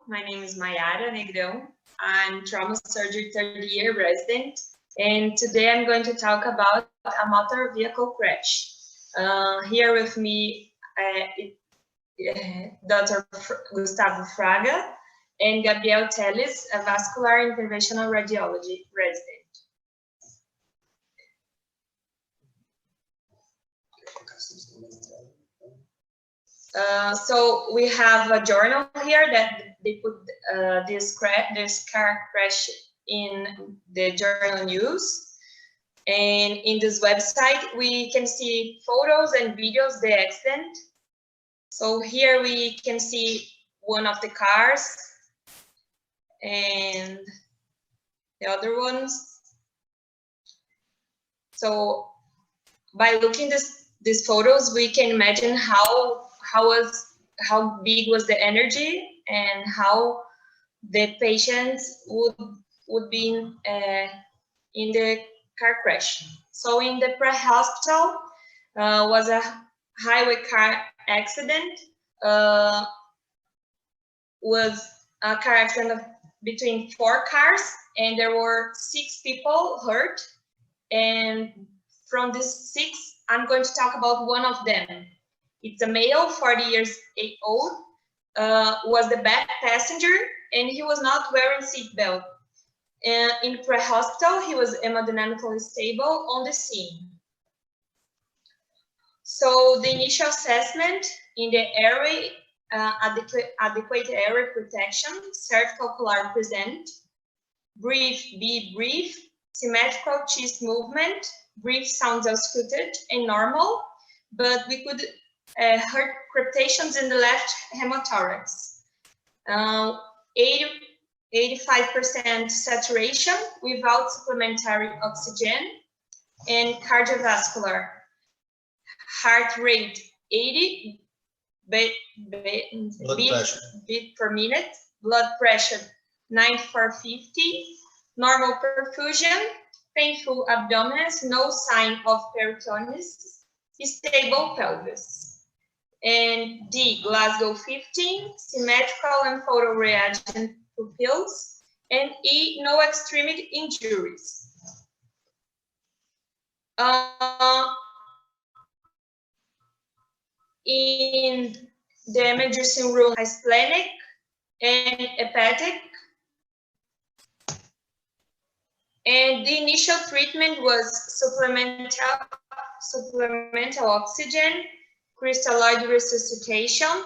My name is Mayara Negrao. I'm trauma surgery third-year resident, and today I'm going to talk about a motor vehicle crash. Here with me, Dr. Gustavo Fraga and Gabriel Teles, a vascular interventional radiology resident. So we have a journal here that they put this car crash in the journal news, and in this website we can see photos and videos of the accident. So here we can see one of the cars and the other ones. So by looking these photos, we can imagine how big was the energy and how the patients would be in the car crash. So in the pre-hospital was a highway car accident. Was a car accident between 4 cars, and there were 6 people hurt. And from these 6, I'm going to talk about one of them. It's a male, 40 years old, was the back passenger, and he was not wearing seatbelt. In pre-hospital, he was hemodynamically stable on the scene. So the initial assessment in the airway, adequate airway protection, cervical collar present, brief, be brief, symmetrical chest movement, brief sounds ausculted and normal, but we could heard crepitations in the left hemothorax. 85% saturation without supplementary oxygen, and cardiovascular. Heart rate 80 beat per minute, blood pressure 94/50, normal perfusion, painful abdominus, no sign of peritonitis, stable pelvis. And D, Glasgow 15, symmetrical and photoreagent pupils, and E, no extremity injuries. In the emergency room, splenic and hepatic. And the initial treatment was supplemental oxygen, crystalloid resuscitation.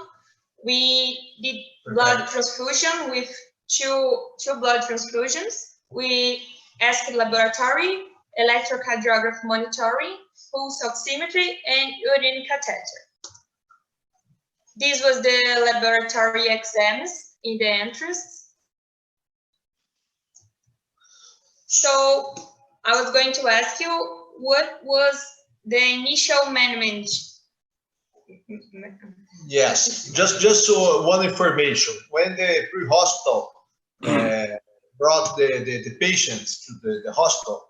We did blood transfusion with two blood transfusions. We asked laboratory, electrocardiography monitoring, pulse oximetry, and urine catheter. This was the laboratory exams in the entrance. So I was going to ask you, what was the initial management? Yes, just one information. When the pre-hospital brought the patients to the hospital,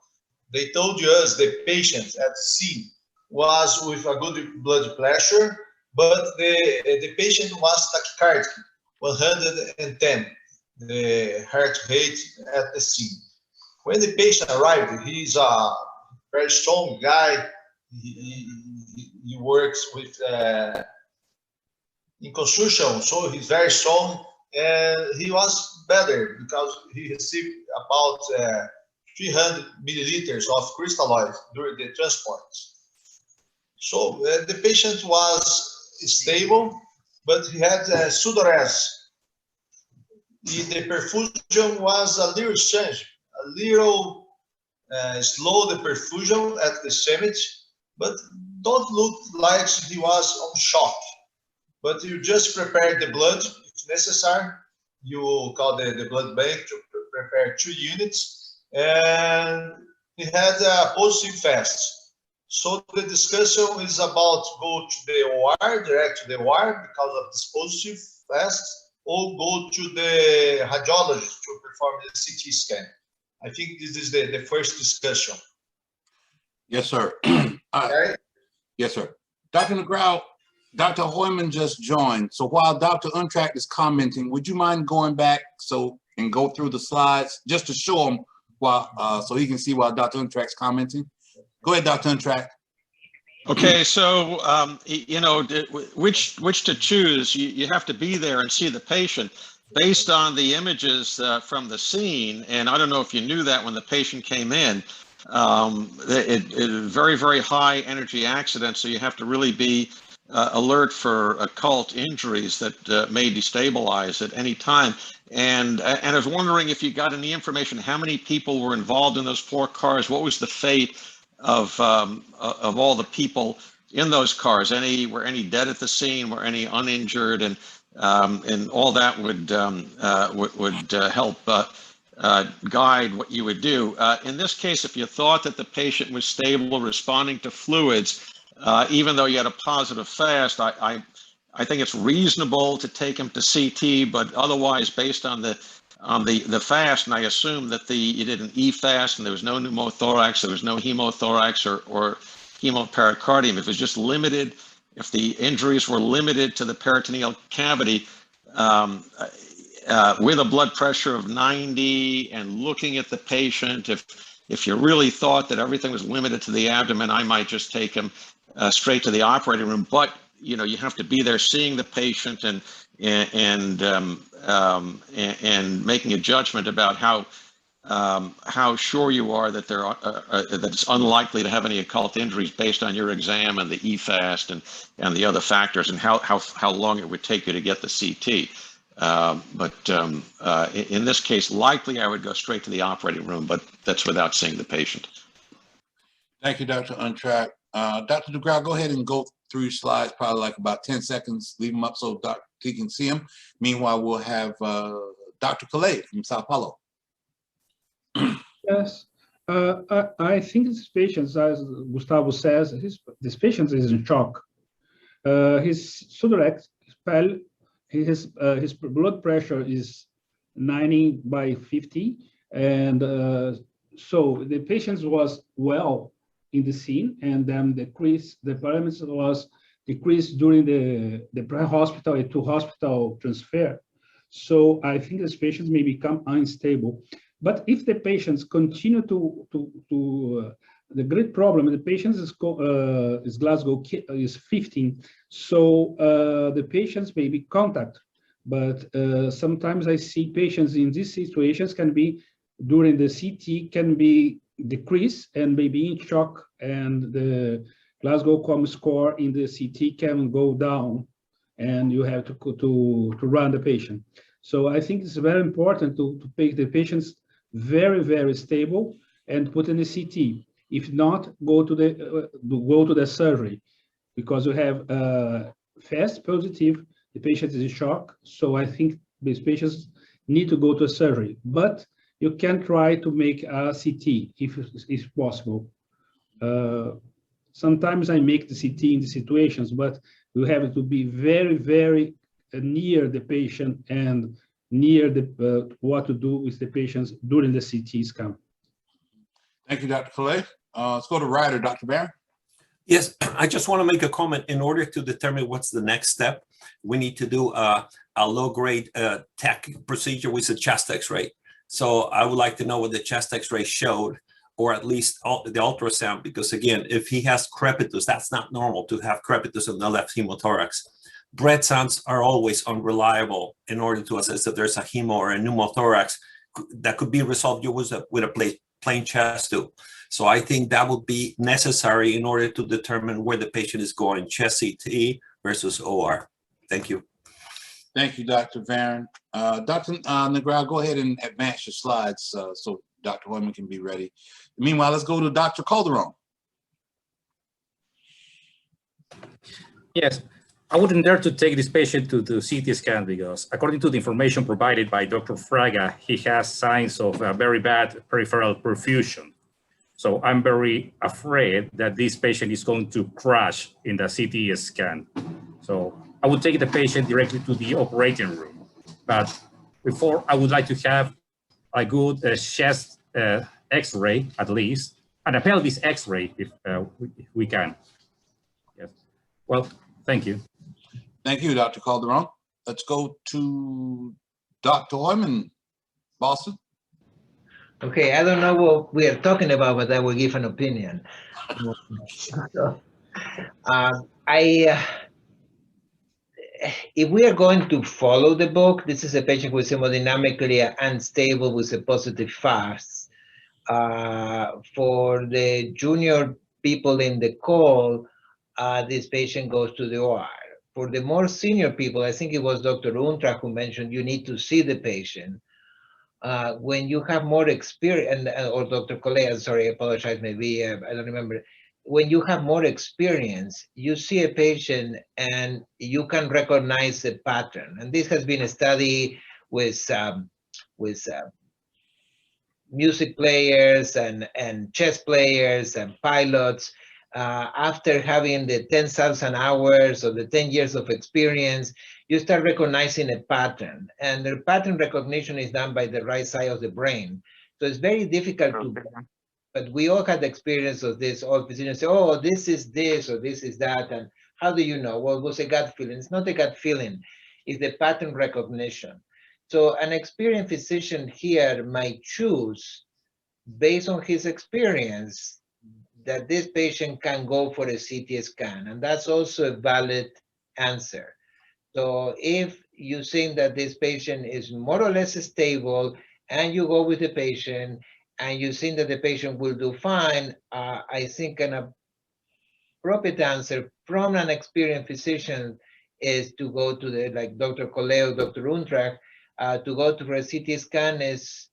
they told us the patient at the scene was with a good blood pressure, but the patient was tachycardic, 110, the heart rate at the scene. When the patient arrived, he's a very strong guy. He works with in construction, so he's very strong, and he was better because he received about 300 milliliters of crystalloid during the transport. So the patient was stable, but he had pseudoresis. The perfusion was a little strange, a little slow, the perfusion at the summit, but don't look like he was on shock. But you just prepare the blood if necessary. You call the blood bank to prepare 2 units, and he had a positive fast. So the discussion is about go to the OR, direct to the OR because of this positive fast, or go to the radiologist to perform the CT scan. I think this is the first discussion. Yes, sir. Okay. Yes, sir. Dr. Negrao, Dr. Hoyman just joined. So while Dr. Untrack is commenting, would you mind going back and go through the slides just to show him while so he can see while Dr. Untrack's commenting? Go ahead, Dr. Untrack. Okay, so you know which to choose. You have to be there and see the patient based on the images from the scene. And I don't know if you knew that when the patient came in. It very, very high energy accident, so you have to really be alert for occult injuries that may destabilize at any time. And I was wondering if you got any information, how many people were involved in those 4 cars? What was the fate of all the people in those cars? Were any dead at the scene? Were any uninjured? And all that would help guide what you would do. In this case, if you thought that the patient was stable, responding to fluids, even though you had a positive fast, I think it's reasonable to take him to CT, but otherwise, based on the fast, and I assume that you did an E-fast and there was no pneumothorax, there was no hemothorax or hemopericardium. If it was just limited, if the injuries were limited to the peritoneal cavity, with a blood pressure of 90 and looking at the patient, if you really thought that everything was limited to the abdomen, I might just take him straight to the operating room. But you know, you have to be there seeing the patient and making a judgment about how sure you are that that it's unlikely to have any occult injuries based on your exam and the E-fast and the other factors, and how long it would take you to get the CT. In this case, likely I would go straight to the operating room, but that's without seeing the patient. Thank you, Dr. Untrack. Dr. Negrao, go ahead and go through your slides, probably like about 10 seconds. Leave them up so Dr. T can see them. Meanwhile, we'll have Dr. Khaled from Sao Paulo. Yes, I think this patient, as Gustavo says, this patient is in shock. His pseudorex fell. His blood pressure is 90/50, and so the patient was well in the scene, and then the parameters was decreased during the pre-hospital to hospital transfer. So I think this patient may become unstable. But if the patients continue the great problem, the patient's is Glasgow is 15, so the patients may be contact. But sometimes I see patients in these situations can be, during the CT, can be decreased and may be in shock, and the Glasgow COM score in the CT can go down, and you have to run the patient. So I think it's very important to make the patients very, very stable and put in the CT. If not, go to the surgery, because you have fast positive, the patient is in shock. So I think these patients need to go to surgery, but you can try to make a CT if possible. Sometimes I make the CT in the situations, but you have to be very, very near the patient and near what to do with the patients during the CT scan. Thank you, Dr. Khaled. Let's go to Ryder, Dr. Barron. Yes, I just want to make a comment. In order to determine what's the next step, we need to do a low-grade tech procedure with a chest X-ray. So I would like to know what the chest X-ray showed, or at least the ultrasound, because again, if he has crepitus, that's not normal to have crepitus in the left hemothorax. Breath sounds are always unreliable in order to assess if there's a hemo or a pneumothorax that could be resolved with a plain chest tube. So I think that would be necessary in order to determine where the patient is going, chest CT versus OR. Thank you. Thank you, Dr. Barron. Dr. Negrao, go ahead and advance your slides so Dr. Hoyman can be ready. Meanwhile, let's go to Dr. Calderon. Yes, I wouldn't dare to take this patient to CT scan because according to the information provided by Dr. Fraga, he has signs of a very bad peripheral perfusion. So I'm very afraid that this patient is going to crash in the CT scan. So I would take the patient directly to the operating room. But before, I would like to have a good chest X-ray at least, and a pelvis X-ray if we can. Yes. Well, thank you. Thank you, Dr. Calderon. Let's go to Dr. Heumann, Boston. Okay, I don't know what we are talking about, but I will give an opinion. If we are going to follow the book, this is a patient who is hemodynamically unstable with a positive FAST. For the junior people in the call, this patient goes to the OR. For the more senior people, I think it was Dr. Untra who mentioned you need to see the patient. When you have more experience, or Dr. Colea, sorry, I apologize, maybe I don't remember. When you have more experience, you see a patient and you can recognize a pattern. And this has been a study with music players and chess players and pilots. After having the 10,000 hours or the 10 years of experience, you start recognizing a pattern. And the pattern recognition is done by the right side of the brain. So it's very difficult to, but we all had the experience of this. All physicians say, oh, this is this or this is that. And how do you know? Well, it was a gut feeling. It's not a gut feeling. It's the pattern recognition. So an experienced physician here might choose, based on his experience, that this patient can go for a CT scan. And that's also a valid answer. So if you think that this patient is more or less stable and you go with the patient and you think that the patient will do fine, I think an appropriate answer from an experienced physician is to go to the, like Dr. Coleo, Dr. Untrack, to go to a CT scan is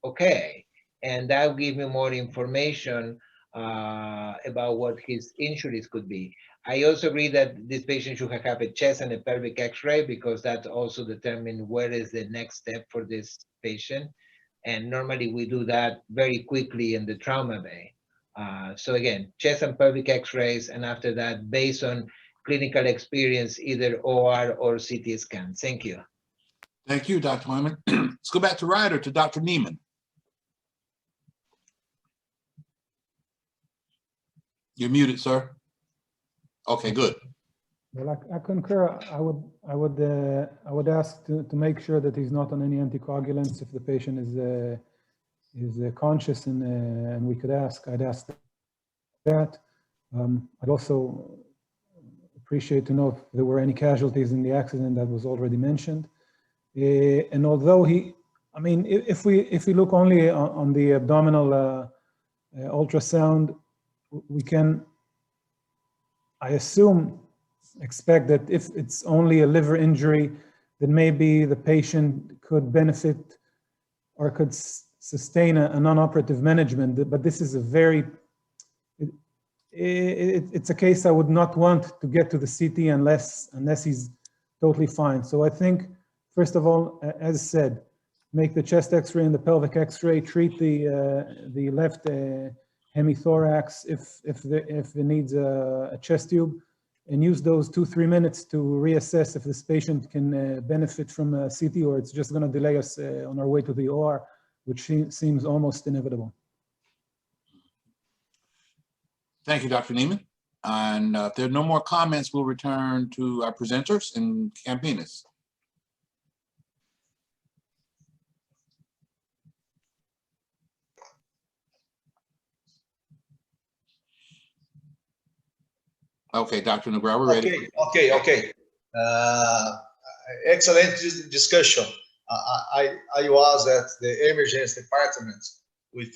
okay. And that will give me more information about what his injuries could be. I also agree that this patient should have a chest and a pelvic x-ray because that also determines where is the next step for this patient. And normally we do that very quickly in the trauma bay. So again, chest and pelvic x-rays, and after that, based on clinical experience, either OR or CT scan. Thank you. Thank you, Dr. Heumann. Let's go back to Ryder, to Dr. Neiman. You're muted, sir. Okay, good. Well, I concur. I would ask to make sure that he's not on any anticoagulants if the patient is conscious, and we could ask. I'd ask that. I'd also appreciate to know if there were any casualties in the accident that was already mentioned. And although I mean, if we look only on the abdominal ultrasound, we can, I assume, expect that if it's only a liver injury, then maybe the patient could benefit or could sustain a non-operative management. But this is a very, it's a case I would not want to get to the CT unless he's totally fine. So I think, first of all, as said, make the chest X-ray and the pelvic X-ray, treat the left hemithorax if it needs a chest tube, and use those 2-3 minutes to reassess if this patient can benefit from a CT, or it's just going to delay us on our way to the OR, which seems almost inevitable. Thank you, Dr. Neiman. And if there are no more comments, we'll return to our presenters in Campinas. Okay, Dr. Negrao, we're ready. Okay. Excellent discussion. I was at the emergency department with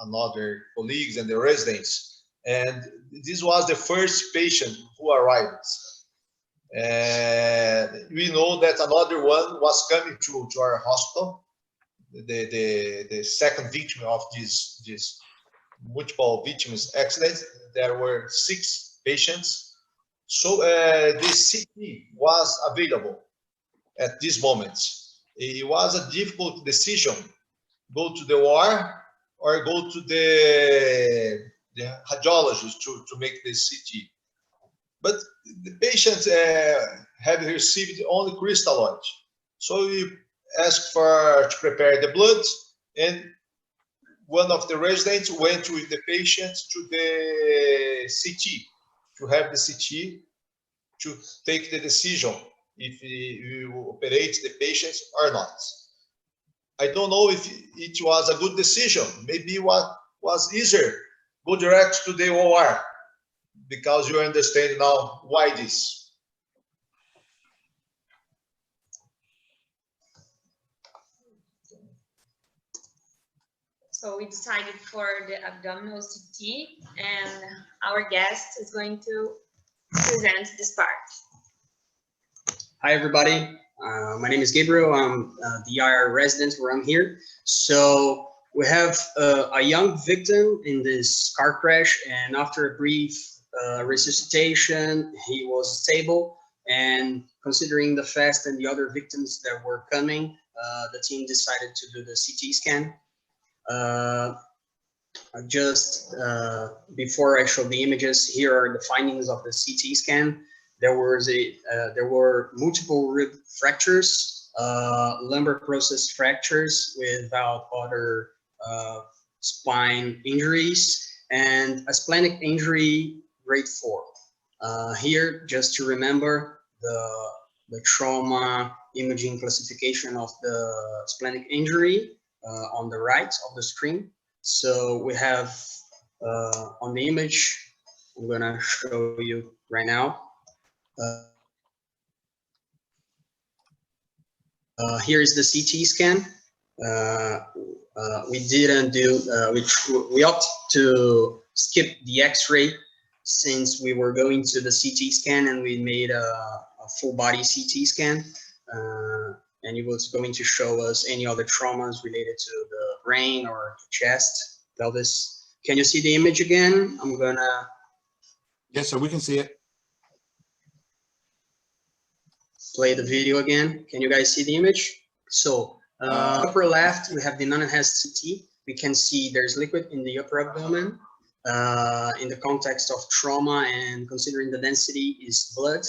another colleagues and the residents, and this was the first patient who arrived. And we know that another one was coming to our hospital, the second victim of this multiple victims accident. There were 6 patients. So the CT was available at this moment. It was a difficult decision, go to the OR or go to the radiologist to make the CT. But the patient had received only crystalloid. So we asked to prepare the blood, and one of the residents went with the patient to the CT, to have the CT to take the decision if you operate the patients or not. I don't know if it was a good decision. Maybe what was easier, go direct to the OR, because you understand now why this. So we decided for the abdominal CT, and our guest is going to present this part. Hi, everybody. My name is Gabriel. I'm the IR resident where I'm here. So we have a young victim in this car crash, and after a brief resuscitation, he was stable. And considering the fast and the other victims that were coming, the team decided to do the CT scan. Just before I show the images, here are the findings of the CT scan. There were multiple rib fractures, lumbar process fractures without other spine injuries, and a splenic injury grade 4. Here, just to remember the trauma imaging classification of the splenic injury on the right of the screen. So we have on the image, I'm gonna show you right now. Here is the CT scan. We didn't do, we opted to skip the X-ray since we were going to the CT scan, and we made a full body CT scan. And it was going to show us any other traumas related to the brain or chest, pelvis. Can you see the image again? I'm gonna. Yes, sir, we can see it. Play the video again. Can you guys see the image? So upper left, we have the non-enhanced CT. We can see there's liquid in the upper abdomen. In the context of trauma and considering the density is blood.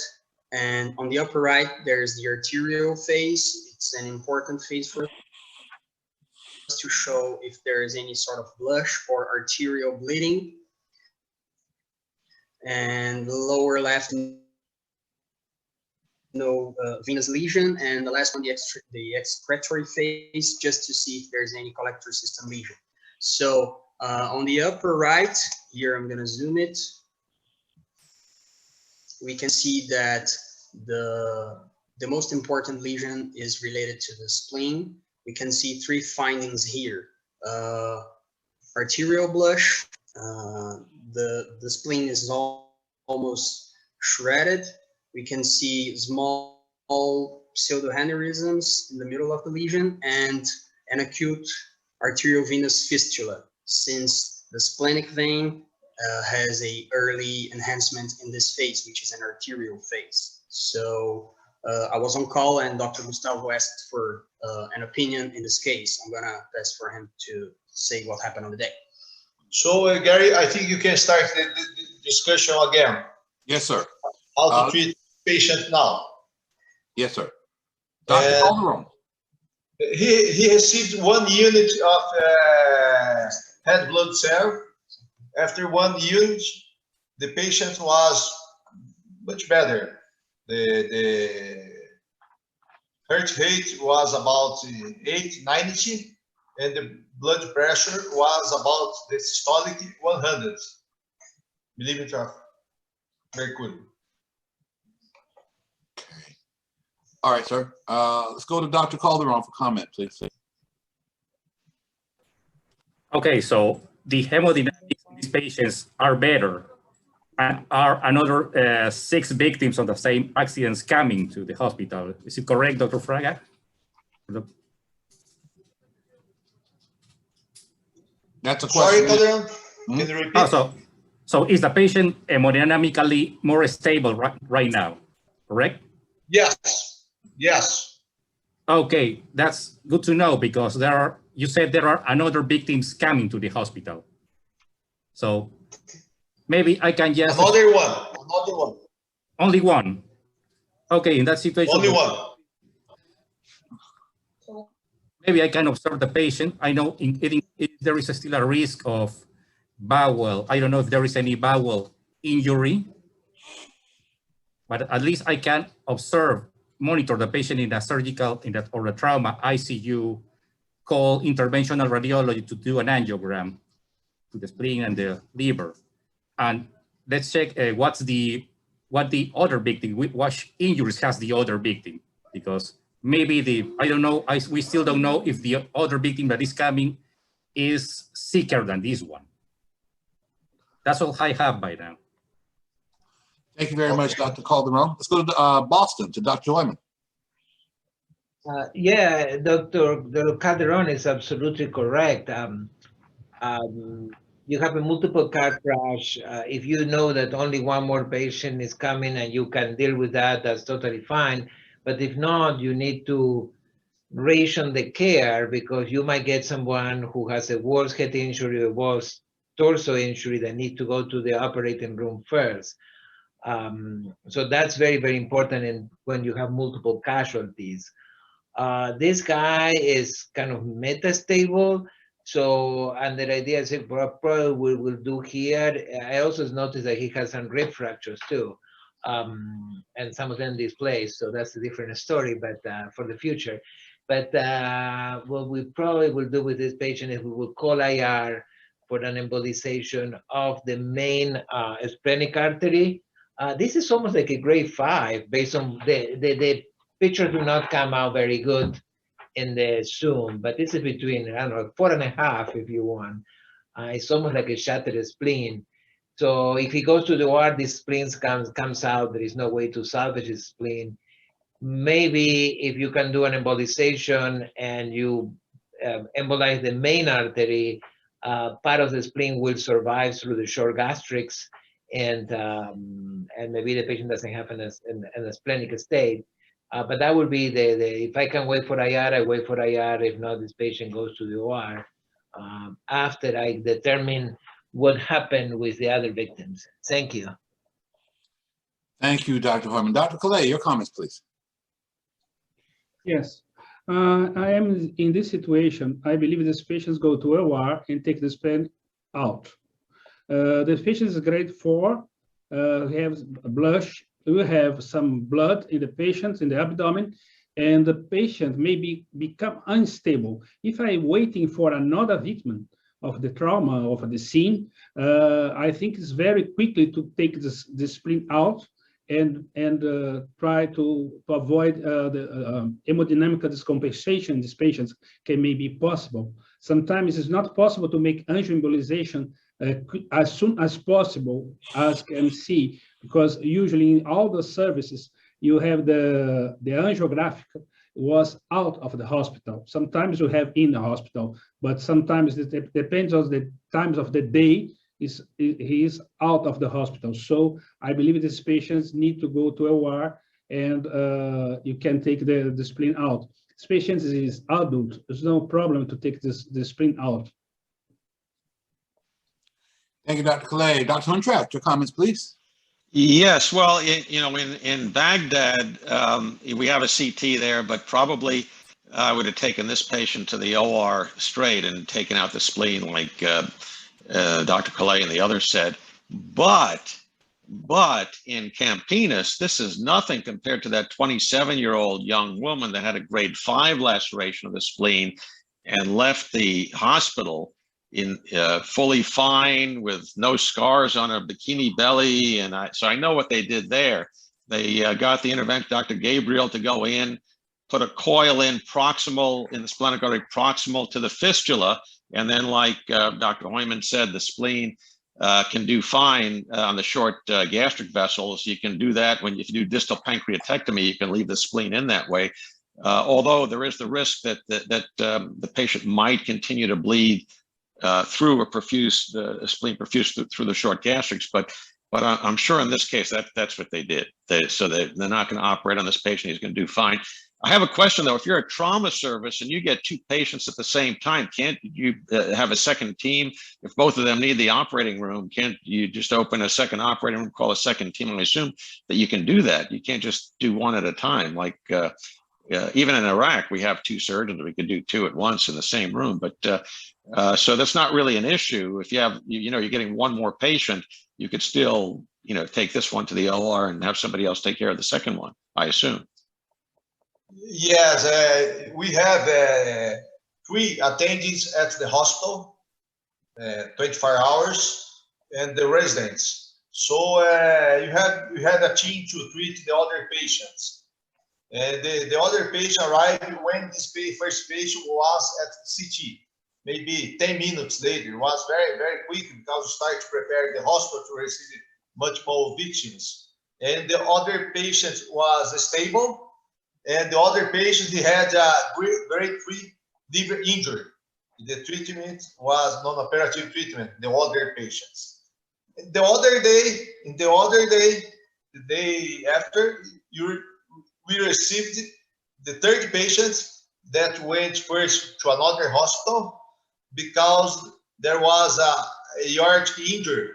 And on the upper right, there's the arterial phase. It's an important phase for us to show if there is any sort of blush or arterial bleeding. And the lower left, no venous lesion. And the last one, the excretory phase, just to see if there's any collector system lesion. So on the upper right, here I'm gonna zoom it. We can see that the most important lesion is related to the spleen. We can see 3 findings here. Arterial blush, the spleen is almost shredded. We can see small pseudoaneurysms in the middle of the lesion, and an acute arteriovenous fistula, since the splenic vein has a early enhancement in this phase, which is an arterial phase. So I was on call, and Dr. Gustavo asked for an opinion in this case. I'm gonna pass for him to say what happened on the day. So Gary, I think you can start the discussion again. Yes, sir. How to treat patient now. Yes, sir. Dr. Calderon. He received 1 unit of red blood cell. After 1 unit, the patient was much better. The heart rate was about 890, and the blood pressure was about the systolic 100 millimeter of mercury. Okay. All right, sir. Let's go to Dr. Calderon for comment, please. Okay, so the hemodynamics of these patients are better, and are another 6 victims of the same accidents coming to the hospital. Is it correct, Dr. Fraga? That's a Sorry, question. Calderon. Can you repeat? So is the patient hemodynamically more stable right now, correct? Yes. Yes. Okay, that's good to know, because you said there are another victims coming to the hospital. So maybe I can just... Another one. Only one. Okay, in that situation... Only one. Maybe I can observe the patient. I know if there is still a risk of bowel. I don't know if there is any bowel injury. but at least I can observe, monitor the patient in a surgical, or a trauma ICU, call interventional radiology to do an angiogram to the spleen and the liver. And let's check what the other victim, what injuries has the other victim, because maybe I don't know, we still don't know if the other victim that is coming is sicker than this one. That's all I have by now. Thank you very much, Dr. Calderon. Let's go to Boston, to Dr. Heumann. Yeah, Dr. Calderon is absolutely correct. You have a multiple car crash. If you know that only one more patient is coming and you can deal with that, that's totally fine. But if not, you need to ration the care, because you might get someone who has a worse head injury or worse torso injury that need to go to the operating room first. So that's very, very important when you have multiple casualties. This guy is kind of metastable. So, and the idea is probably we'll do here. I also noticed that he has some rib fractures too, and some of them displaced. So that's a different story, but for the future. But what we probably will do with this patient is we will call IR for an embolization of the main splenic artery. This is almost like a grade 5 based on the pictures do not come out very good in the Zoom, but this is between, I don't know, 4.5 if you want. It's almost like a shattered spleen. So if he goes to the OR, this spleen comes out. There is no way to salvage his spleen. Maybe if you can do an embolization and you embolize the main artery, part of the spleen will survive through the short gastrics, and maybe the patient doesn't have an splenic state. But that would be if I can wait for IR, I wait for IR. If not, this patient goes to the OR after I determine what happened with the other victims. Thank you. Thank you, Dr. Heumann. Dr. Calais, your comments, please. Yes, I am in this situation. I believe these patients go to OR and take the spleen out. The patient is grade 4, have blush. We have some blood in the patient, in the abdomen, and the patient may become unstable. If I'm waiting for another victim of the trauma of the scene, I think it's very quickly to take the spleen out and try to avoid the hemodynamic discompensation in these patients can maybe possible. Sometimes it's not possible to make angioembolization as soon as possible as MC, because usually in all the services, you have the angiographic was out of the hospital. Sometimes you have in the hospital, but sometimes it depends on the times of the day, he is out of the hospital. So I believe these patients need to go to OR and you can take the spleen out. This patient is adult, there's no problem to take the spleen out. Thank you, Dr. Calais. Dr. Huntrack, your comments, please. Yes, well, in Baghdad, we have a CT there, but probably I would have taken this patient to the OR straight and taken out the spleen like Dr. Calais and the others said. But in Campinas, this is nothing compared to that 27-year-old young woman that had a grade 5 laceration of the spleen and left the hospital in fully fine with no scars on her bikini belly. And so I know what they did there. They got the intervention, Dr. Gabriel, to go in, put a coil in proximal, in the splenic artery proximal to the fistula. And then like Dr. Heumann said, the spleen can do fine on the short gastric vessels. You can do that if you do distal pancreatectomy, you can leave the spleen in that way. Although there is the risk that the patient might continue to bleed through a perfused spleen perfused through the short gastrics, but I'm sure in this case that's what they did. So they're not going to operate on this patient. He's going to do fine. I have a question though. If you're a trauma service and you get 2 patients at the same time, can't you have a second team? If both of them need the operating room, can't you just open a second operating room, call a second team? And I assume that you can do that. You can't just do one at a time. Like even in Iraq, we have 2 surgeons. We could do 2 at once in the same room. But so that's not really an issue. If you have, you're getting 1 more patient, you could still, take this one to the OR and have somebody else take care of the second one, I assume. Yes, we have 3 attendants at the hospital, 24 hours, and the residents. So you had a team to treat the other patients. And the other patient arrived when this first patient was at CT. Maybe 10 minutes later. It was very, very quick because we started to prepare the hospital to receive multiple victims. And the other patient was stable. And the other patient, he had a grade 3 liver injury. The treatment was non-operative treatment, the other patients. The other day, the day after, we received the third patient that went first to another hospital because there was a aortic injury,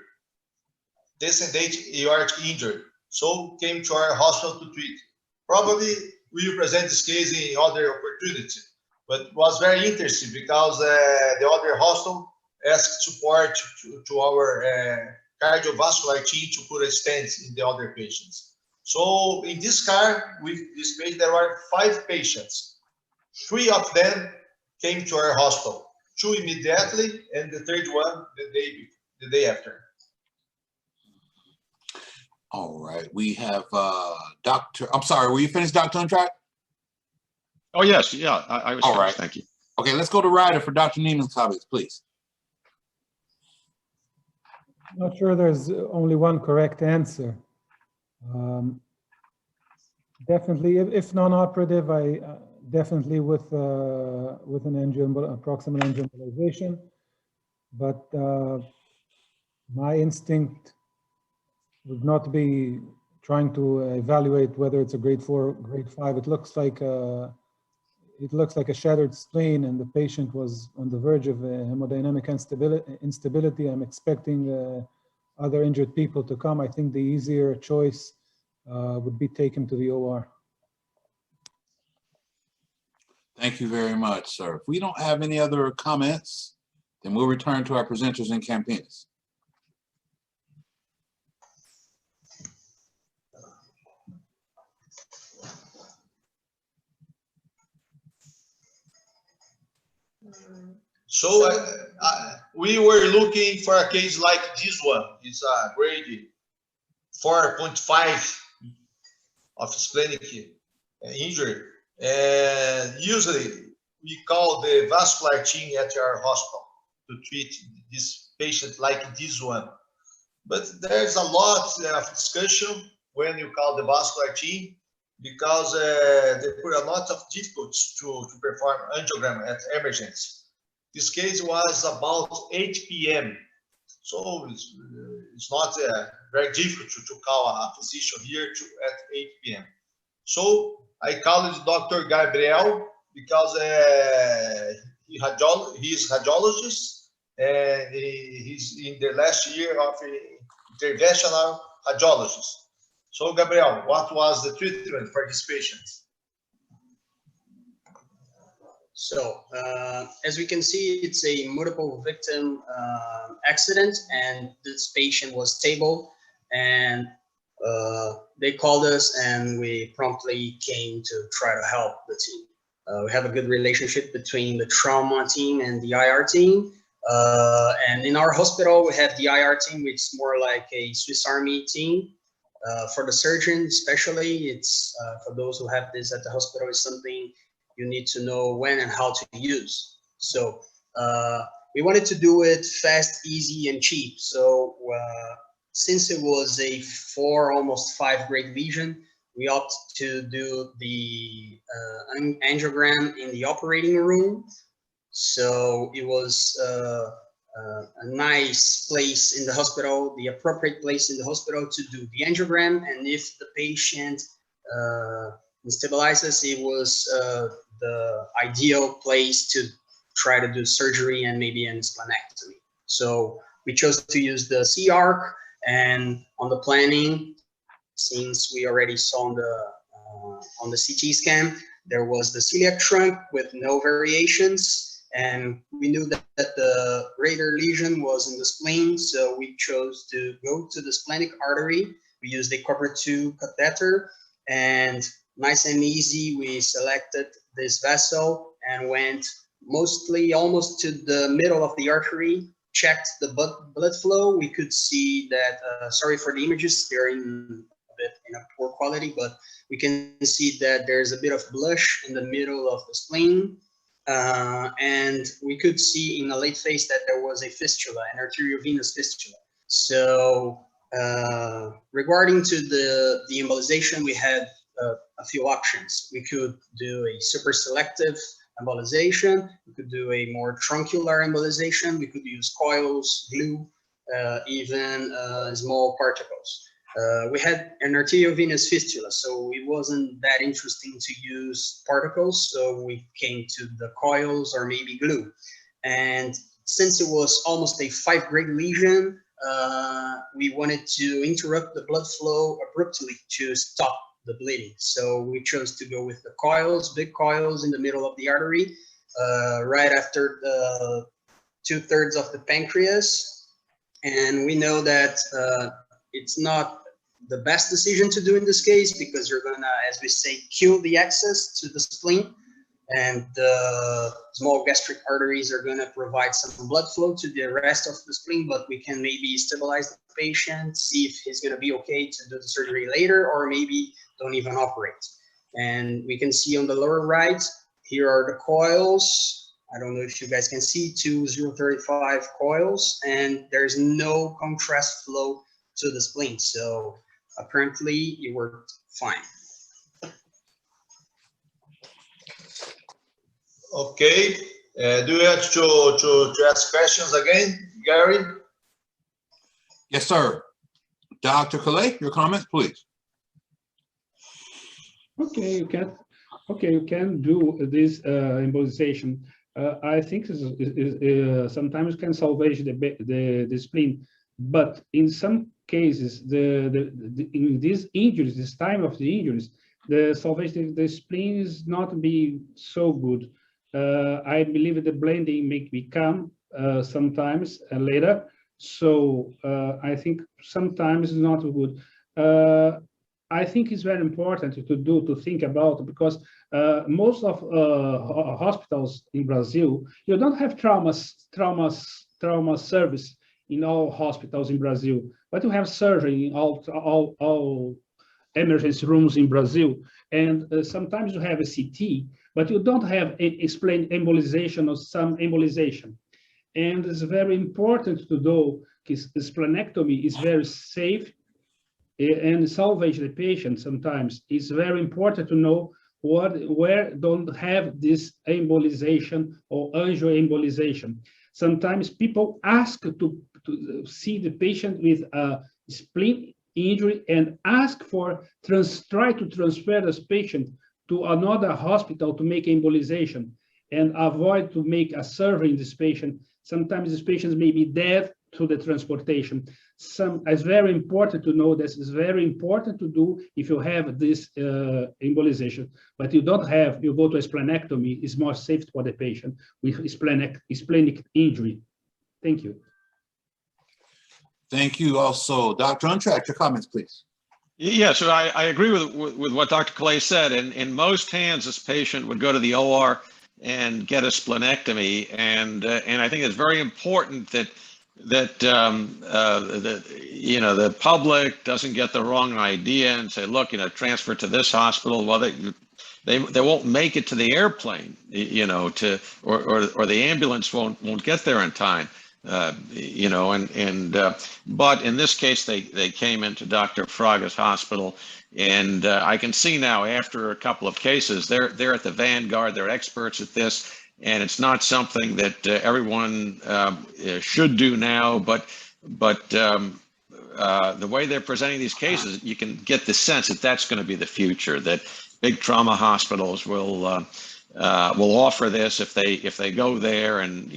descendant aortic injury. So came to our hospital to treat. Probably we will present this case in other opportunity, but it was very interesting because the other hospital asked support to our cardiovascular team to put a stent in the other patients. So in this car, with this patient, there were 5 patients. 3 of them came to our hospital, 2 immediately, and the third one the day after. All right, we have Dr. I'm sorry, were you finished, Dr. Untrack? Oh, yes, yeah, I was all finished, right. Thank you. Okay, let's go to Ryder for Dr. Neiman's comments, please. Not sure there's only one correct answer. Definitely, if non-operative, I definitely with an proximal angio embolization, but my instinct would not be trying to evaluate whether it's a grade 4 or grade 5. It looks like a shattered spleen, and the patient was on the verge of hemodynamic instability. I'm expecting other injured people to come. I think the easier choice would be taken to the OR. Thank you very much, sir. If we don't have any other comments, then we'll return to our presenters in Campinas. So we were looking for a case like this one. It's a grade 4.5 of splenic injury. And usually we call the vascular team at our hospital to treat this patient like this one. But there's a lot of discussion when you call the vascular team because they put a lot of difficulties to perform angiogram at emergency. This case was about 8 p.m. So it's not very difficult to call a physician here at 8 p.m. So I called Dr. Gabriel because he's radiologist and he's in the last year of interventional radiologist. So Gabriel, what was the treatment for this patient? So as we can see, it's a multiple victim accident, and this patient was stable, and they called us and we promptly came to try to help the team. We have a good relationship between the trauma team and the IR team. And in our hospital, we have the IR team, which is more like a Swiss Army team. For the surgeon, especially, it's for those who have this at the hospital, is something you need to know when and how to use. So we wanted to do it fast, easy, and cheap. So since it was a 4, almost 5 grade lesion, we opted to do the angiogram in the operating room. So it was a nice place in the hospital, the appropriate place in the hospital to do the angiogram. And if the patient stabilizes, it was the ideal place to try to do surgery and maybe an splenectomy. So we chose to use the C-arc, and on the planning, since we already saw on the CT scan, there was the celiac trunk with no variations, And we knew that the greater lesion was in the spleen, so we chose to go to the splenic artery. We used a copper tube catheter, and nice and easy, we selected this vessel and went mostly almost to the middle of the artery, checked the blood flow. We could see that, sorry for the images, they're in a poor quality, but we can see that there's a bit of blush in the middle of the spleen. And we could see in a late phase that there was a fistula, an arteriovenous fistula. So regarding to the embolization, we had a few options. We could do a super selective embolization. We could do a more truncular embolization. We could use coils, glue, even small particles. We had an arteriovenous fistula, so it wasn't that interesting to use particles, so we came to the coils or maybe glue. And since it was almost a 5-grade lesion, we wanted to interrupt the blood flow abruptly to stop the bleeding. So we chose to go with the coils, big coils in the middle of the artery, right after the 2/3 of the pancreas. And we know that it's not the best decision to do in this case, because you're gonna, as we say, kill the access to the spleen, and the small gastric arteries are gonna provide some blood flow to the rest of the spleen, but we can maybe stabilize the patient, see if he's gonna be okay to do the surgery later, or maybe don't even operate. And we can see on the lower right, here are the coils. I don't know if you guys can see 2 0.35 coils, and there's no contrast flow to the spleen. So apparently it worked fine. Okay, do you have to ask questions again, Gary? Yes, sir. Dr. Calais, your comments, please. Okay, you can do this embolization. I think sometimes can salvage the spleen, but in some cases, in these injuries, this time of the injuries, the salvation of the spleen is not be so good. I believe the blending may become sometimes later. So I think sometimes it's not good. I think it's very important to think about, because most of hospitals in Brazil, you don't have trauma service in all hospitals in Brazil, but you have surgery in all emergency rooms in Brazil. And sometimes you have a CT, but you don't have explained embolization or some embolization. And it's very important to know because splenectomy is very safe and salvage the patient sometimes. It's very important to know where don't have this embolization or angioembolization. Sometimes people ask to see the patient with a spleen injury and ask for try to transfer this patient to another hospital to make embolization and avoid to make a surgery in this patient. Sometimes these patients may be dead to the transportation. It's very important to know this. It's very important to do if you have this embolization, but you don't have, you go to a splenectomy, it's more safe for the patient with splenic injury. Thank you. Thank you. Also, Dr. Untrack, your comments, please. Yeah, so I agree with what Dr. Calais said. In most hands, this patient would go to the OR and get a splenectomy, and I think it's very important that the public doesn't get the wrong idea and say, look, transfer to this hospital. Well, they won't make it to the airplane, or the ambulance won't get there in time. But in this case, they came into Dr. Fraga's hospital, and I can see now after a couple of cases, they're at the vanguard, they're experts at this, and it's not something that everyone should do now, but the way they're presenting these cases, you can get the sense that that's going to be the future, that big trauma hospitals will offer this if they go there, and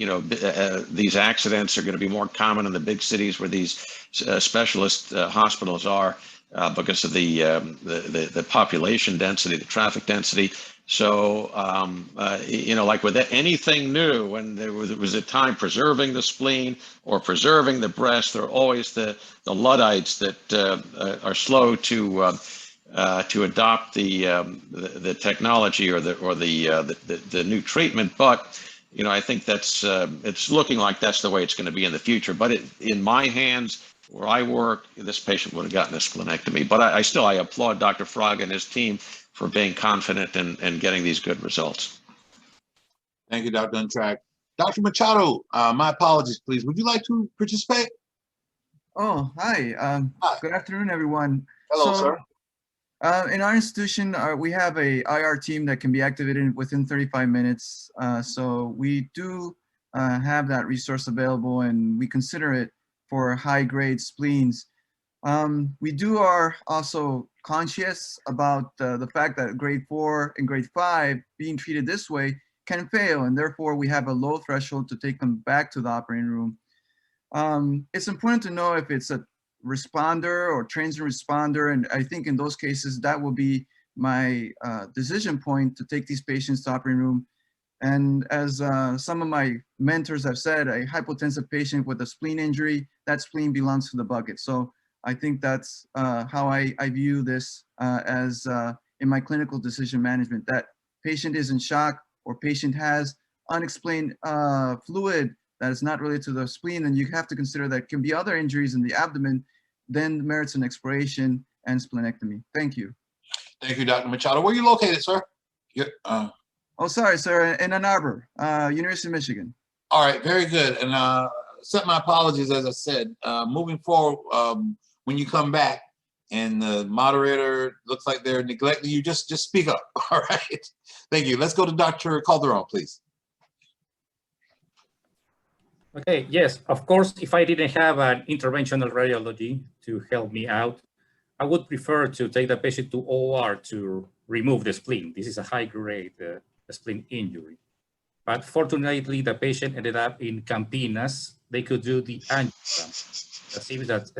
these accidents are going to be more common in the big cities where these specialist hospitals are because of the population density, the traffic density. So, like with anything new, when there was a time preserving the spleen or preserving the breast, there are always the Luddites that are slow to adopt the technology or the new treatment. But I think that's it's looking like that's the way it's going to be in the future. But in my hands, where I work, this patient would have gotten a splenectomy. But I still applaud Dr. Fraga and his team for being confident and getting these good results. Thank you, Dr. Untrack. Dr. Machado, my apologies, please. Would you like to participate? Oh, hi. Hi. Good afternoon, everyone. Hello, sir. In our institution, we have a IR team that can be activated within 35 minutes. So we do have that resource available, and we consider it for high-grade spleens. We are also conscious about the fact that grade 4 and grade 5 being treated this way can fail, and therefore we have a low threshold to take them back to the operating room. It's important to know if it's a responder or transient responder, and I think in those cases that will be my decision point to take these patients to operating room. And as some of my mentors have said, a hypotensive patient with a spleen injury, that spleen belongs to the bucket. So I think that's how I view this as in my clinical decision management, that patient is in shock or patient has unexplained fluid that is not related to the spleen, and you have to consider that can be other injuries in the abdomen, then merits an exploration and splenectomy. Thank you. Thank you, Dr. Machado. Where are you located, sir? Oh, sorry, sir, in Ann Arbor, University of Michigan. All right, very good. And accept my apologies, as I said. Moving forward, when you come back and the moderator looks like they're neglecting you, just speak up, all right? Thank you. Let's go to Dr. Calderon, please. Okay, yes, of course, if I didn't have an interventional radiology to help me out, I would prefer to take the patient to OR to remove the spleen. This is a high-grade spleen injury. But fortunately, the patient ended up in Campinas. They could do the angiogram. It seems that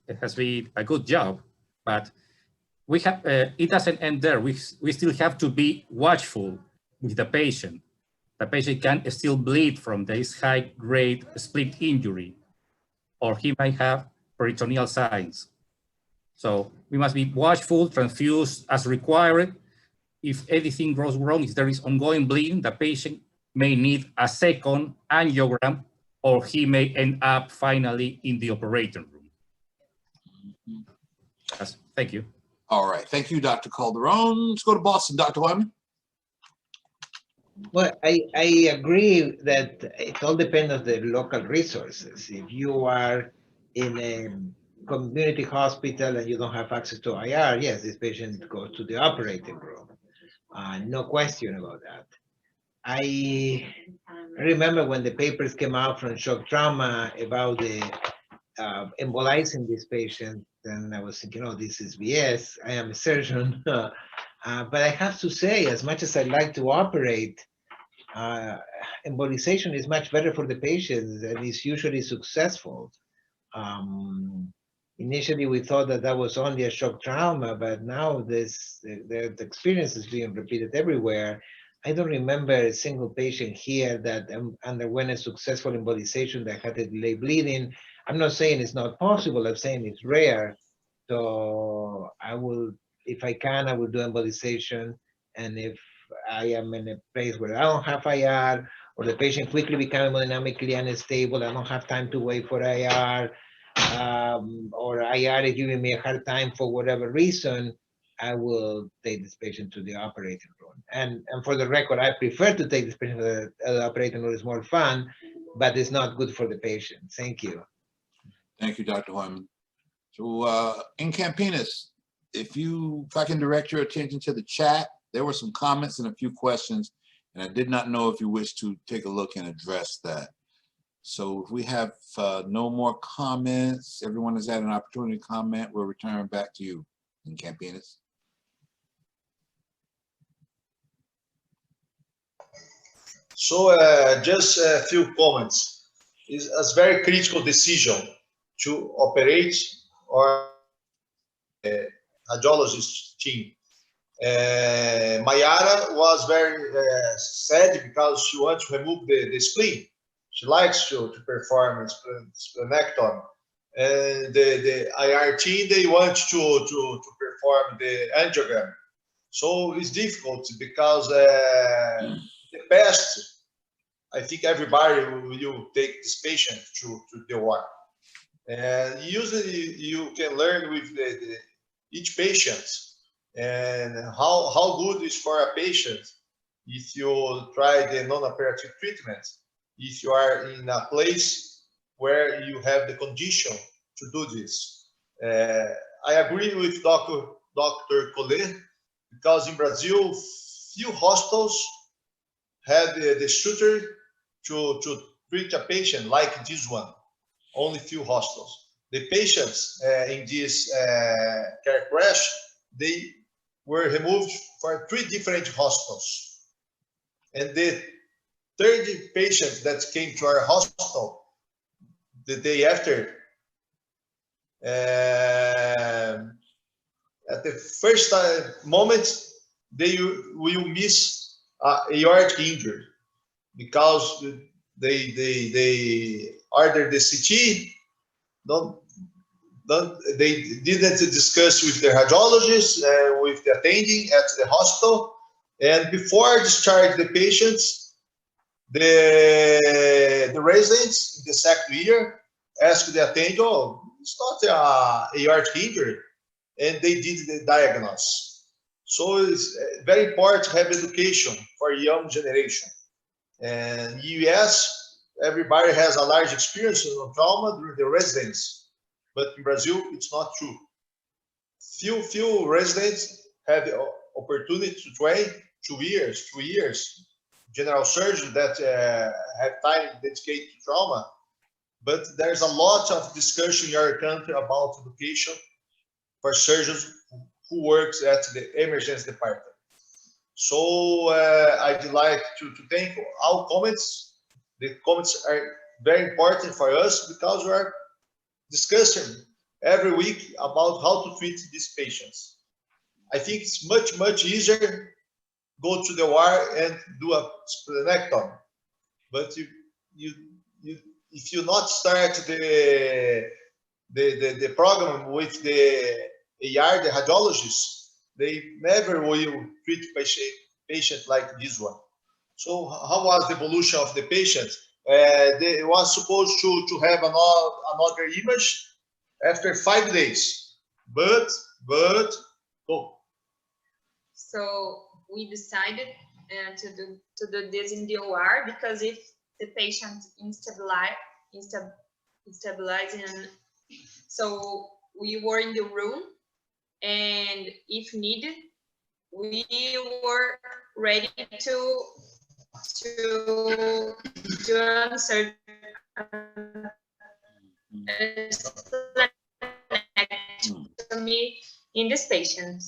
it has been a good job, but we have it doesn't end there. We still have to be watchful with the patient. The patient can still bleed from this high-grade spleen injury, or he might have peritoneal signs. So we must be watchful, transfuse as required. If anything goes wrong, if there is ongoing bleeding, the patient may need a second angiogram, or he may end up finally in the operating room. Yes, thank you. All right, thank you, Dr. Calderon. Let's go to Boston, Dr. Wyman. Well, I agree that it all depends on the local resources. If you are in a community hospital and you don't have access to IR, yes, this patient goes to the operating room. No question about that. I remember when the papers came out from shock trauma about the embolizing this patient, and I was thinking, oh, this is BS. I am a surgeon. But I have to say, as much as I like to operate, embolization is much better for the patient and is usually successful. Initially, we thought that that was only a shock trauma, but now the experience is being repeated everywhere. I don't remember a single patient here that underwent a successful embolization that had a delayed bleeding. I'm not saying it's not possible, I'm saying it's rare. So I will, if I can, I will do embolization. And if I am in a place where I don't have IR, or the patient quickly becomes hemodynamically unstable, I don't have time to wait for IR, or IR is giving me a hard time for whatever reason, I will take this patient to the operating room. And for the record, I prefer to take this patient to the operating room. It's more fun, but it's not good for the patient. Thank you. Thank you, Dr. Wyman. So in Campinas, if I can direct your attention to the chat, there were some comments and a few questions, and I did not know if you wish to take a look and address that. So if we have no more comments, everyone has had an opportunity to comment, we'll return back to you in Campinas. So just a few comments. It's a very critical decision to operate or radiologist team. Mayara was very sad because she wants to remove the spleen. She likes to perform splenectomy. And the IR team, they want to perform the angiogram. So it's difficult because the best, I think everybody will take this patient to the OR. And usually you can learn with each patient and how good is for a patient if you try the non-operative treatment, if you are in a place where you have the condition to do this. I agree with Dr. Collet, because in Brazil, few hospitals have the structure to treat a patient like this one. Only few hospitals. The patients in this car crash, they were removed for 3 different hospitals. And the 30 patients that came to our hospital the day after, at the first moment, they will miss a aortic injury because they ordered the CT. They didn't discuss with the radiologist, with the attending at the hospital, and before discharge the patients, the residents in the second year asked the attending, "Oh, it's not a aortic injury," and they did the diagnosis. So it's very important to have education for young generation. And US, everybody has a large experience in trauma during the residence, but in Brazil, it's not true. Few residents have the opportunity to train 2 years, 3 years. General surgeons that have time dedicated to trauma, but there's a lot of discussion in our country about education for surgeons who works at the emergency department. So I'd like to thank all comments. The comments are very important for us because we are discussing every week about how to treat these patients. I think it's much easier go to the OR and do a splenectomy. But if you not start the program with the AR, the radiologist, they never will treat patient like this one. So how was the evolution of the patient? They was supposed to have another image after 5 days, but oh. So we decided to do this in the OR because if the patient instabilizing, so we were in the room, and if needed, we were ready to do a surgery in this patient.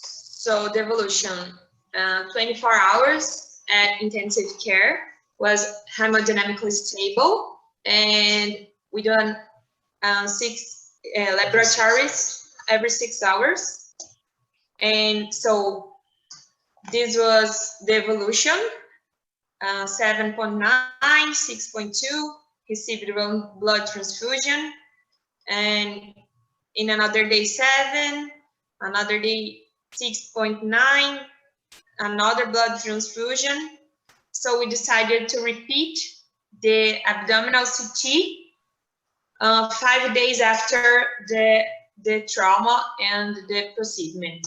So the evolution, 24 hours at intensive care was hemodynamically stable, and we done 6 laboratories every 6 hours. And so this was the evolution, 7.9, 6.2, received blood transfusion, and in another day 7, another day 6.9, another blood transfusion. So we decided to repeat the abdominal CT 5 days after the trauma and the procedure.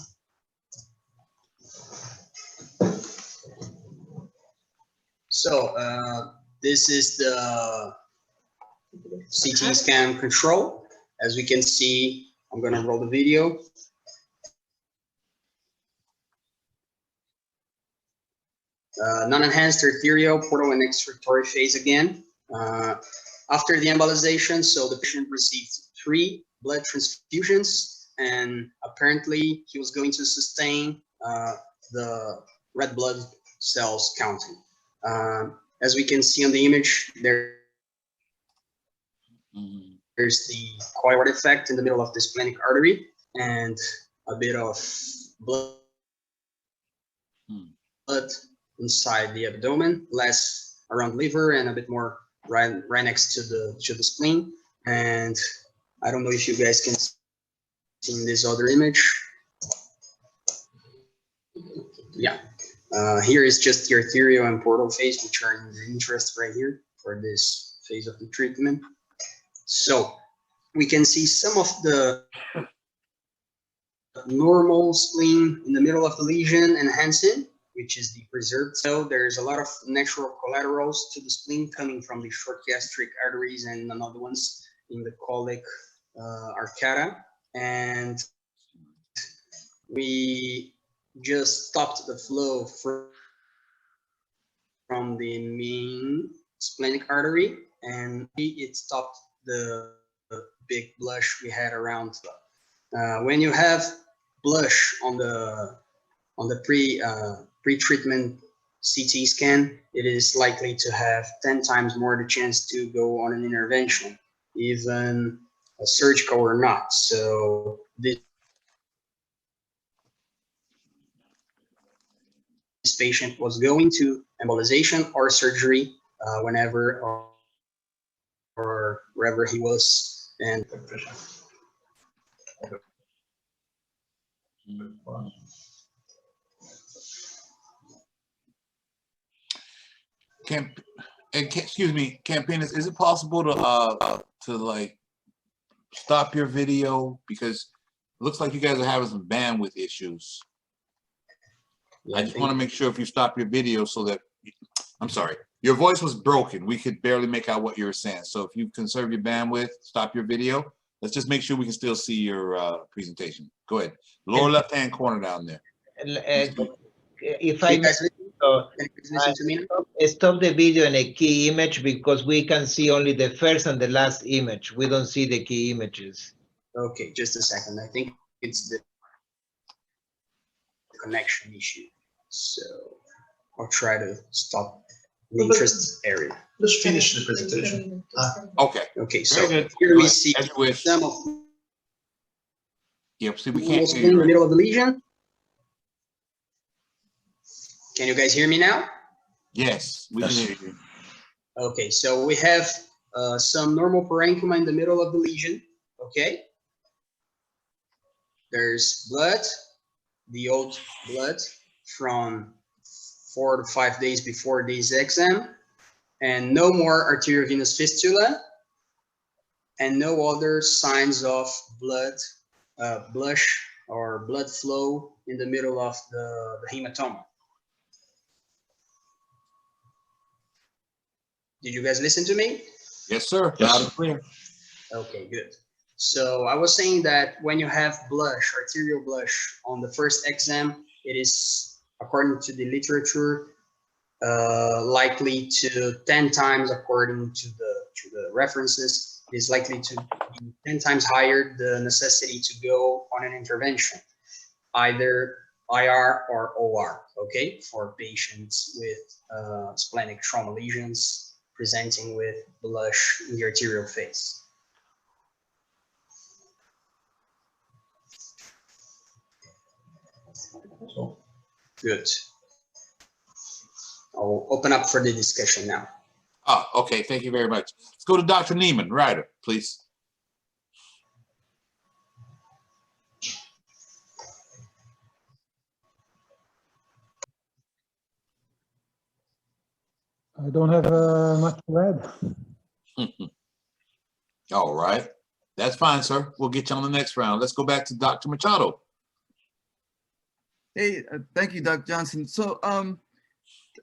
So this is the CT scan control. As we can see, I'm going to roll the video. Non-enhanced arterial, portal, and expiratory phase again. After the embolization, so the patient received 3 blood transfusions, and apparently he was going to sustain the red blood cells counting. As we can see on the image, there There's the coil defect in the middle of the splenic artery and a bit of blood inside the abdomen, less around liver and a bit more right next to the spleen. And I don't know if you guys can see in this other image. Yeah, here is just the arterial and portal phase, which are in the interest right here for this phase of the treatment. So we can see some of the normal spleen in the middle of the lesion and Hansen, which is the preserved cell. There's a lot of natural collaterals to the spleen coming from the short gastric arteries and another ones in the colic arcata. And we just stopped the flow from the main splenic artery, and it stopped the big blush we had around. When you have blush on the pre-treatment CT scan, it is likely to have 10 times more the chance to go on an intervention, even a surgical or not. So this patient was going to embolization or surgery whenever or wherever he was. And excuse me, Campinas, is it possible to like stop your video, because it looks like you guys are having some bandwidth issues? yeah, I just want to make sure if you stop your video so that, I'm sorry, your voice was broken. We could barely make out what you were saying. So if you conserve your bandwidth, stop your video. Let's just make sure we can still see your presentation. Go ahead. Lower left-hand corner down there. If I stop the video in a key image, because we can see only the first and the last image. We don't see the key images. okay, just a second. I think it's the connection issue. So I'll try to stop the interest area. Let's finish the presentation. Okay. Okay, so Very good. here Go we ahead. see As you wish. some of Yep. See, we the can't spleen hear in the you. middle of the lesion. Can you guys hear me now? Yes, we can hear you. Okay, so we have some normal parenchyma in the middle of the lesion. Okay. There's blood, the old blood from 4 to 5 days before this exam, and no more arteriovenous fistula, and no other signs of blood, blush or blood flow in the middle of the hematoma. Did you guys listen to me? Yes, sir. Yes. Loud and clear. Okay, good. So I was saying that when you have blush, arterial blush on the first exam, it is, according to the literature, likely to 10 times, according to the references, is likely to be 10 times higher the necessity to go on an intervention, either IR or OR, okay, for patients with splenic trauma lesions presenting with blush in the arterial phase. Good. I'll open up for the discussion now. Oh, okay. Thank you very much. Let's go to Dr. Neiman, Ryder, please. I don't have much to add. All right. That's fine, sir. We'll get you on the next round. Let's go back to Dr. Machado. Hey, thank you, Dr. Johnson. So,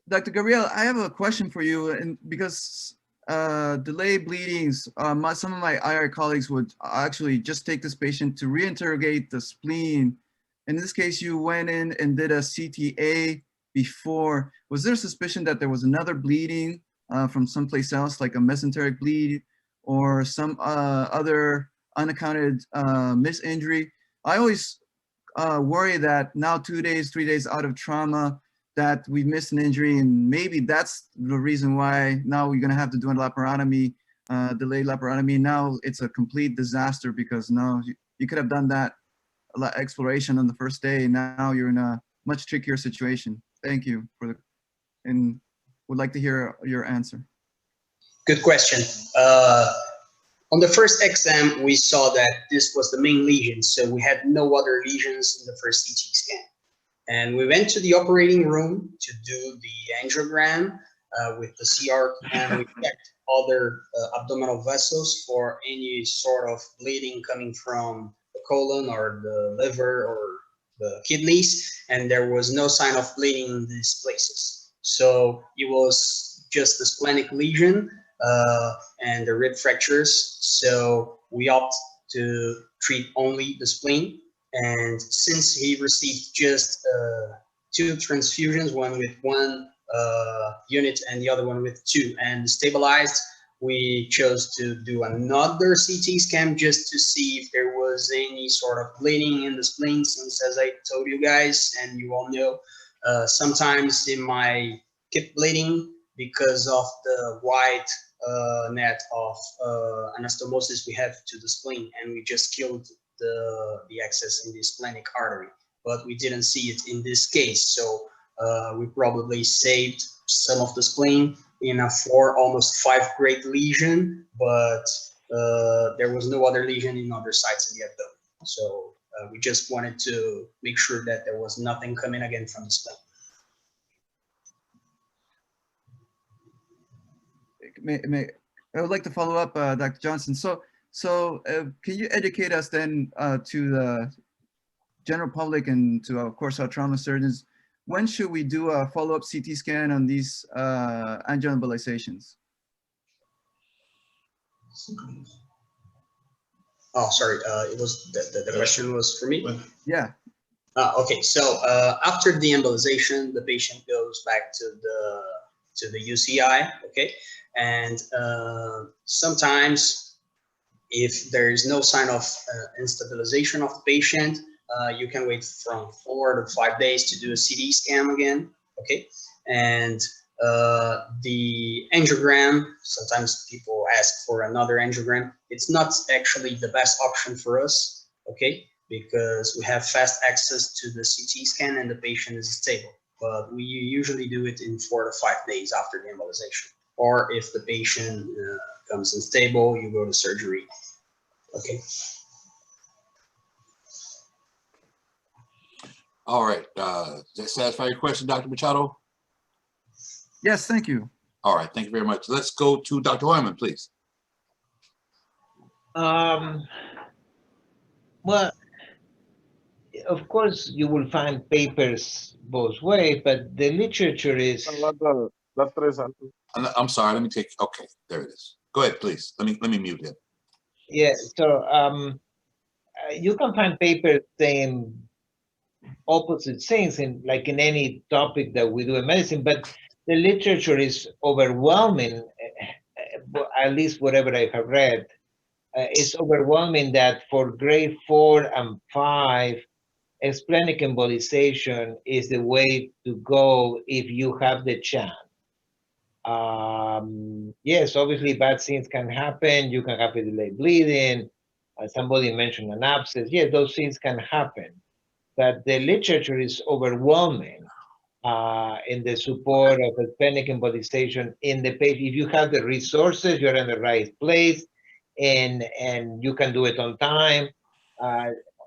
Dr. Gabriel, I have a question for you, and because delayed bleedings, some of my IR colleagues would actually just take this patient to reinterrogate the spleen. In this case, you went in and did a CTA before. Was there suspicion that there was another bleeding from someplace else, like a mesenteric bleed or some other unaccounted misinjury? I always worry that now 2 days, 3 days out of trauma, that we missed an injury, and maybe that's the reason why now we're going to have to do a laparotomy delayed laparotomy. Now it's a complete disaster because now you could have done that exploration on the first day. Now you're in a much trickier situation. Thank you and would like to hear your answer. Good question. On the first exam, we saw that this was the main lesion, so we had no other lesions in the first CT scan. And we went to the operating room to do the angiogram with the CR, and we checked other abdominal vessels for any sort of bleeding coming from the colon or the liver or the kidneys, and there was no sign of bleeding in these places. So it was just a splenic lesion and the rib fractures. So we opt to treat only the spleen. And since he received just 2 transfusions, one with 1 unit and the other one with 2, and stabilized, we chose to do another CT scan just to see if there was any sort of bleeding in the spleen, since, as I told you guys, and you all know, sometimes it might keep bleeding because of the wide net of anastomosis we have to the spleen, and we just killed the access in the splenic artery, but we didn't see it in this case. So we probably saved some of the spleen in a 4, almost 5 grade lesion, but there was no other lesion in other sites in the abdomen. So we just wanted to make sure that there was nothing coming again from the spleen. I would like to follow up, Dr. Johnson. So can you educate us then to the general public and to, of course, our trauma surgeons, when should we do a follow-up CT scan on these angioembolizations? Oh, sorry, it was the question was for me? Yeah. Okay, so after the embolization, the patient goes back to the UCI, okay? And sometimes if there is no sign of instabilization of the patient, you can wait from 4 to 5 days to do a CT scan again, okay? And the angiogram, sometimes people ask for another angiogram. It's not actually the best option for us, okay? Because we have fast access to the CT scan and the patient is stable. But we usually do it in 4 to 5 days after the embolization. Or if the patient comes unstable, you go to surgery, okay? All right, does that satisfy your question, Dr. Machado? Yes, thank you. All right, thank you very much. Let's go to Dr. Hoyman, please. Well, of course, you will find papers both ways, but the literature is. I'm sorry, let me take, okay, there it is. Go ahead, please. Let me mute him. Yeah, so you can find papers saying opposite things like in any topic that we do in medicine, but the literature is overwhelming, at least whatever I have read, it's overwhelming that for grade 4 and 5, splenic embolization is the way to go if you have the chance. Yes, obviously bad things can happen. You can have a delayed bleeding. Somebody mentioned an abscess. Yeah, those things can happen. But the literature is overwhelming in the support of splenic embolization in the patient. If you have the resources, you're in the right place, and you can do it on time.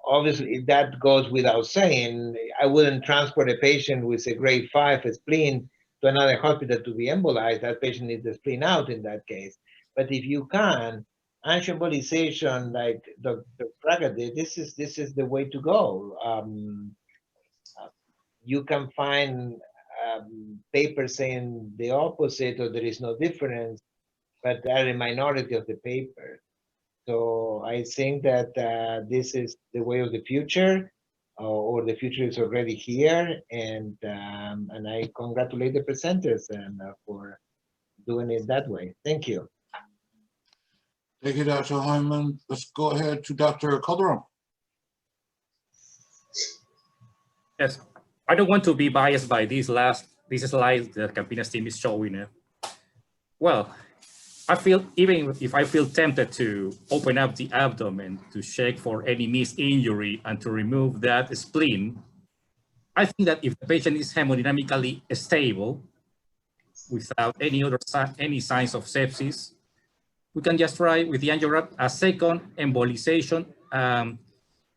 Obviously, that goes without saying. I wouldn't transport a patient with a grade 5 spleen to another hospital to be embolized. That patient needs the spleen out in that case. But if you can, angioembolization, like Dr. Fraga did, this is the way to go. You can find papers saying the opposite or there is no difference, but they are a minority of the papers. So I think that this is the way of the future, or the future is already here, and I congratulate the presenters and for doing it that way. Thank you. Thank you, Dr. Hyman. Let's go ahead to Dr. Calderon. Yes, I don't want to be biased by these slides that Campinas team is showing. Well, I feel, even if I feel tempted to open up the abdomen to check for any missed injury and to remove that spleen, I think that if the patient is hemodynamically stable, without any signs of sepsis, we can just try with the angiograph a second embolization,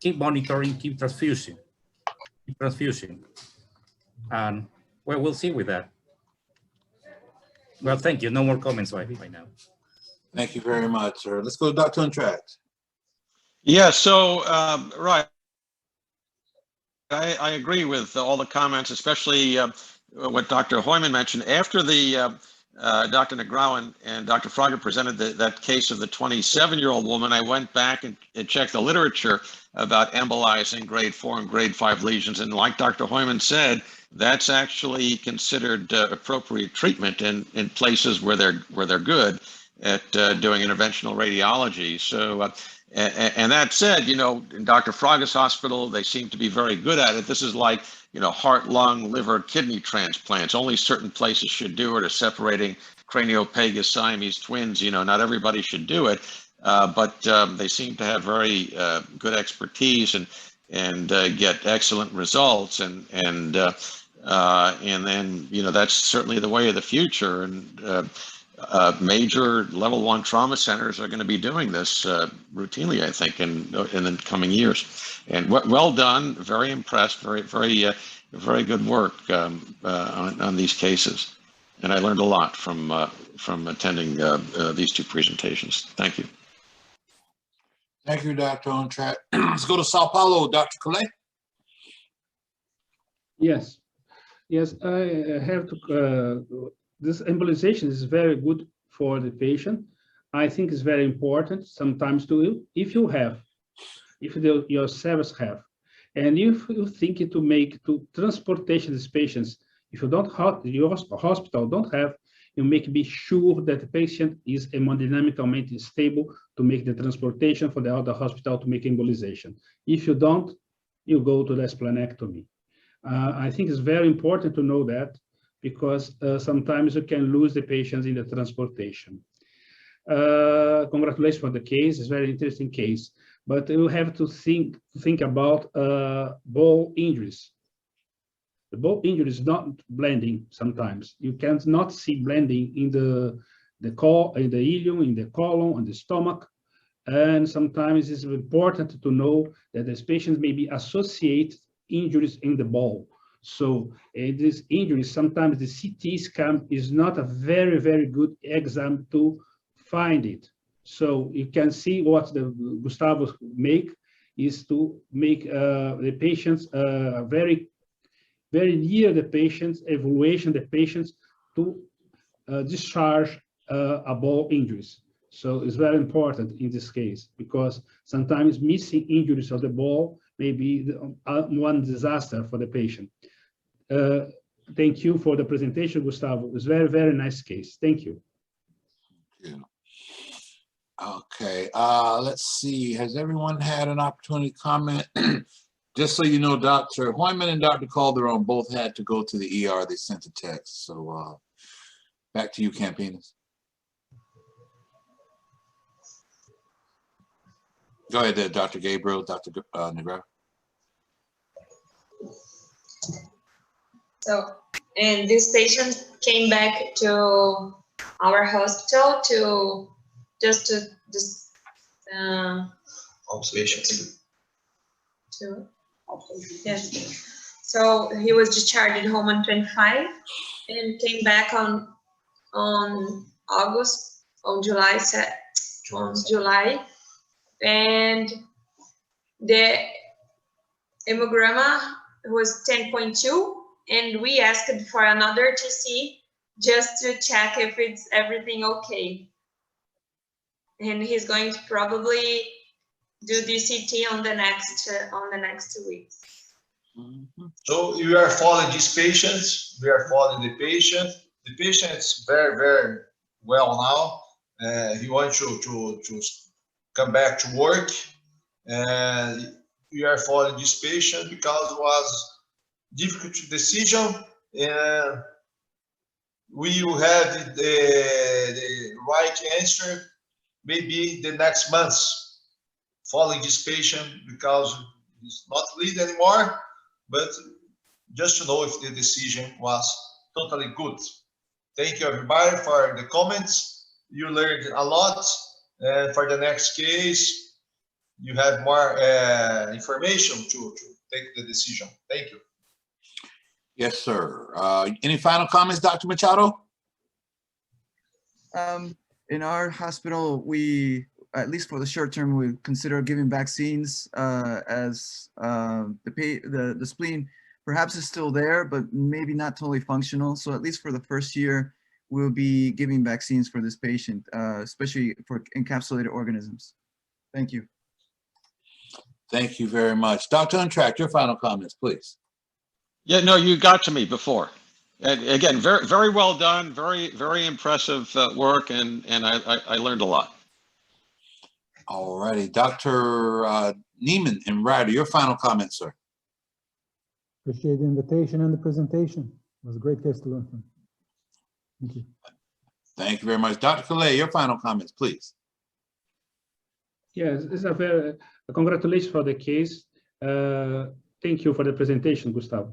keep monitoring, keep transfusion. And well, we'll see with that. Well, thank you. No more comments by now. Thank you very much, sir. Let's go to Dr. Untract. Yeah, so, right. I agree with all the comments, especially what Dr. Hoyman mentioned. After the Dr. Negrao and Dr. Fraga presented that case of the 27-year-old woman, I went back and checked the literature about embolizing grade 4 and grade 5 lesions. And like Dr. Hoyman said, that's actually considered appropriate treatment in places where they're good at doing interventional radiology. So, and that said, you know, in Dr. Fraga's hospital, they seem to be very good at it. This is like, you know, heart, lung, liver, kidney transplants. Only certain places should do it, or separating craniopagus Siamese twins. You know, not everybody should do it, but they seem to have very good expertise and get excellent results. And then, you know, that's certainly the way of the future. And major level 1 trauma centers are going to be doing this routinely, I think, in the coming years. And well done, very impressed, very good work on these cases. And I learned a lot from attending these two presentations. Thank you. Thank you, Dr. Untract. Let's go to Sao Paulo, Dr. Calais. Yes, I have to. This embolization is very good for the patient. I think it's very important sometimes to, if your service have, and if you think to make to transportation these patients, if you don't have, your hospital don't have, you make be sure that the patient is hemodynamically stable to make the transportation for the other hospital to make embolization. If you don't, you go to the splenectomy. I think it's very important to know that, because sometimes you can lose the patients in the transportation. Congratulations for the case, it's a very interesting case, but you have to think about ball injuries. The ball injury is not blending sometimes. You cannot see blending in the ileum, in the colon, in the stomach. And sometimes it's important to know that these patients may be associated injuries in the ball. So these injuries, sometimes the CT scan is not a very, very good exam to find it. So you can see what the Gustavo make is to make the patients very, very near the patients, evaluation the patients to discharge a ball injuries. So it's very important in this case, because sometimes missing injuries of the ball may be one disaster for the patient. Thank you for the presentation, Gustavo. It's very, very nice case. Thank you. Yeah. Okay, let's see. Has everyone had an opportunity to comment? Just so you know, Dr. Hoyman and Dr. Calderon both had to go to the ER. They sent a text. So back to you, Campinas. Go ahead there, Dr. Gabriel, Dr. Negrao. So, and this patient came back to our hospital to observation. Yes. So he was discharged home on 25 and came back on July, and the hemogramma was 10.2, and we asked for another TC just to check if it's everything okay. And he's going to probably do DCT on the next 2 weeks. So you are following these patients. We are following the patient. The patient is very, very well now. He wants to come back to work, and we are following this patient because it was difficult decision, and we will have the right answer maybe the next month following this patient, because he's not lead anymore, but just to know if the decision was totally good. Thank you everybody for the comments. You learned a lot, and for the next case, you have more information to take the decision. Thank you. Yes, sir. Any final comments, Dr. Machado? In our hospital, we, at least for the short term, we consider giving vaccines as the spleen perhaps is still there, but maybe not totally functional. So at least for the first year, we'll be giving vaccines for this patient, especially for encapsulated organisms. Thank you. Thank you very much. Dr. Untrack, your final comments, please. Yeah, no, you got to me before. And again, very well done, very impressive work, and I learned a lot. All righty, Dr. Neiman and Ryder, your final comments, sir. Appreciate the invitation and the presentation. It was a great case to learn from. Thank you. Thank you very much. Dr. Calais, your final comments, please. Yes, it's a congratulations for the case. Thank you for the presentation, Gustavo.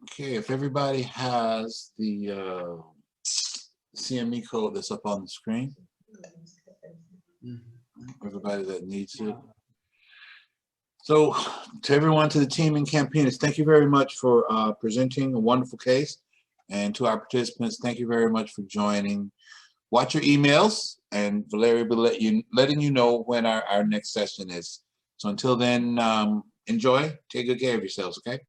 Okay, if everybody has the CME code that's up on the screen, everybody that needs it. So to everyone, to the team in Campinas, thank you very much for presenting a wonderful case. And to our participants, thank you very much for joining. Watch your emails, and Valeria will letting you know when our next session is. So until then, enjoy, take good care of yourselves, okay?